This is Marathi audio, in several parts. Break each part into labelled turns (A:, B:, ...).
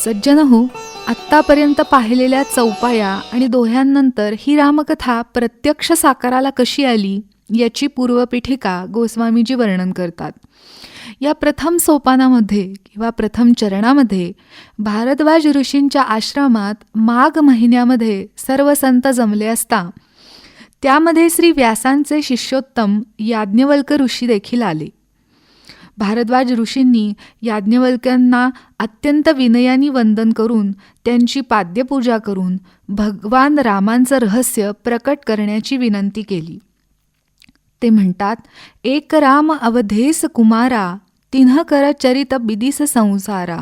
A: सज्जन हो, आत्तापर्यंत पाहिलेल्या चौपाया आणि दोह्यांनंतर ही रामकथा प्रत्यक्ष साकाराला कशी आली याची पूर्वपीठिका गोस्वामीजी वर्णन करतात. या प्रथम सोपानामध्ये किंवा प्रथम चरणामध्ये भारद्वाज ऋषींच्या आश्रमात माघ महिन्यामध्ये सर्व संत जमले असता त्यामध्ये श्री व्यासांचे शिष्योत्तम याज्ञवल्क ऋषी देखील आले. भारद्वाज ऋषींनी याज्ञवल्क्यांना अत्यंत विनयाने वंदन करून त्यांची पाद्यपूजा करून भगवान रामांचं रहस्य प्रकट करण्याची विनंती केली. ते म्हणतात, एक राम अवधेस कुमारा, तिन्ह कर चरित बिदिस संसारा,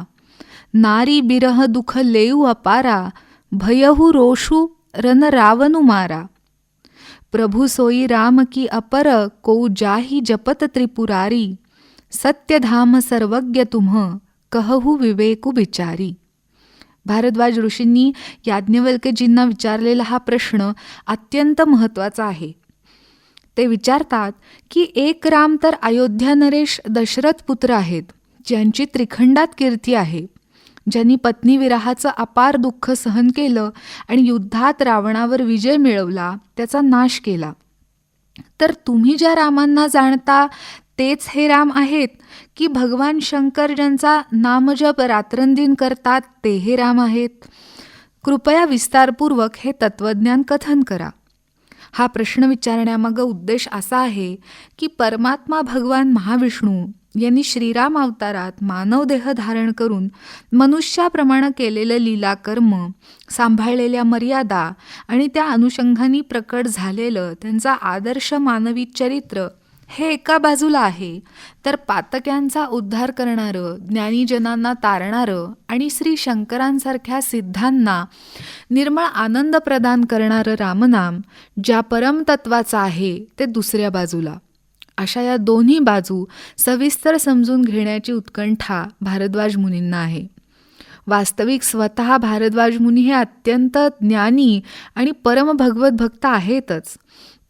A: नारी बिरह दुख लेऊ अपारा, भयहु रोषु रन रावनु मारा, प्रभु सोई राम की अपर, को जाही जपत त्रिपुरारी, सत्यधाम सर्वज्ञ तुम्ह, कहू विवेकु विचारी. भारद्वाज ऋषींनी याज्ञवल्क्यजींना विचारलेला हा प्रश्न अत्यंत महत्त्वाचा आहे. ते विचारतात की एक राम तर अयोध्या नरेश दशरथ पुत्र आहेत, ज्यांची त्रिखंडात कीर्ती आहे, ज्यांनी पत्नी विराहाचं अपार दुःख सहन केलं आणि युद्धात रावणावर विजय मिळवला, त्याचा नाश केला. तर तुम्ही ज्या रामांना जाणता तेच हे राम आहेत की भगवान शंकर ज्यांचा नामजप रात्रंदिन करतात ते हे राम आहेत? कृपया विस्तारपूर्वक हे तत्त्वज्ञान कथन करा. हा प्रश्न विचारण्यामागं उद्देश असा आहे की परमात्मा भगवान महाविष्णू यांनी श्रीराम अवतारात मानव देह धारण करून मनुष्याप्रमाणे केलेलं लीलाकर्म, सांभाळलेल्या मर्यादा आणि त्या अनुषंगाने प्रकट झालेलं त्यांचा आदर्श मानवी चरित्र हे एका बाजूला आहे, तर पातक्यांचा उद्धार करणारं, ज्ञानीजनांना तारणारं आणि श्री शंकरांसारख्या सिद्धांना निर्मळ आनंद प्रदान करणारं रामनाम ज्या परमतत्वाचं आहे ते दुसऱ्या बाजूला. अशा या दोन्ही बाजू सविस्तर समजून घेण्याची उत्कंठा भारद्वाज मुनींना आहे. वास्तविक स्वतः भारद्वाज मुनी हे अत्यंत ज्ञानी आणि परम भगवत भक्त आहेतच,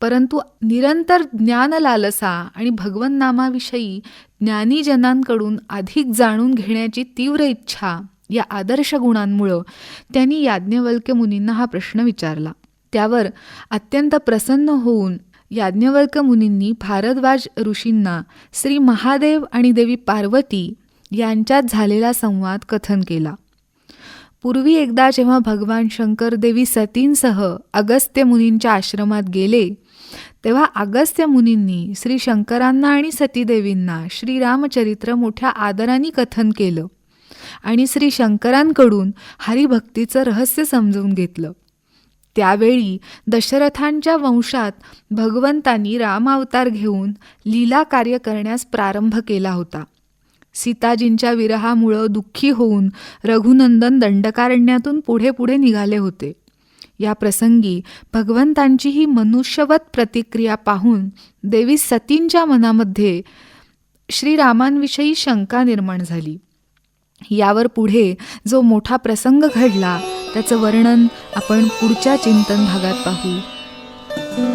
A: परंतु निरंतर ज्ञान लालसा आणि भगवन नामाविषयी ज्ञानीजनांकडून अधिक जाणून घेण्याची तीव्र इच्छा या आदर्श गुणांमुळं त्यांनी याज्ञवल्क्य मुनींना हा प्रश्न विचारला. त्यावर अत्यंत प्रसन्न होऊन याज्ञवल्क्य मुनींनी भारद्वाज ऋषींना श्री महादेव आणि देवी पार्वती यांच्यात झालेला संवाद कथन केला. पूर्वी एकदा जेव्हा भगवान शंकर देवी सतींसह अगस्त्य मुनींच्या आश्रमात गेले, तेव्हा अगस्त्य मुनींनी श्री शंकरांना आणि सतीदेवींना श्रीरामचरित्र मोठ्या आदराने कथन केलं आणि श्री शंकरांकडून हरिभक्तीचं रहस्य समजून घेतलं. त्यावेळी दशरथांच्या वंशात भगवंतांनी रामावतार घेऊन लीला कार्य करण्यास प्रारंभ केला होता. सीताजींच्या विरहामुळं दुःखी होऊन रघुनंदन दंडकारण्यातून पुढे पुढे निघाले होते. या प्रसंगी भगवंतांची ही मनुष्यवत प्रतिक्रिया पाहून देवी सतींच्या मनामध्ये श्रीरामांविषयी शंका निर्माण झाली. यावर पुढे जो मोठा प्रसंग घडला त्याचं वर्णन आपण पुढच्या चिंतन भागात पाहू.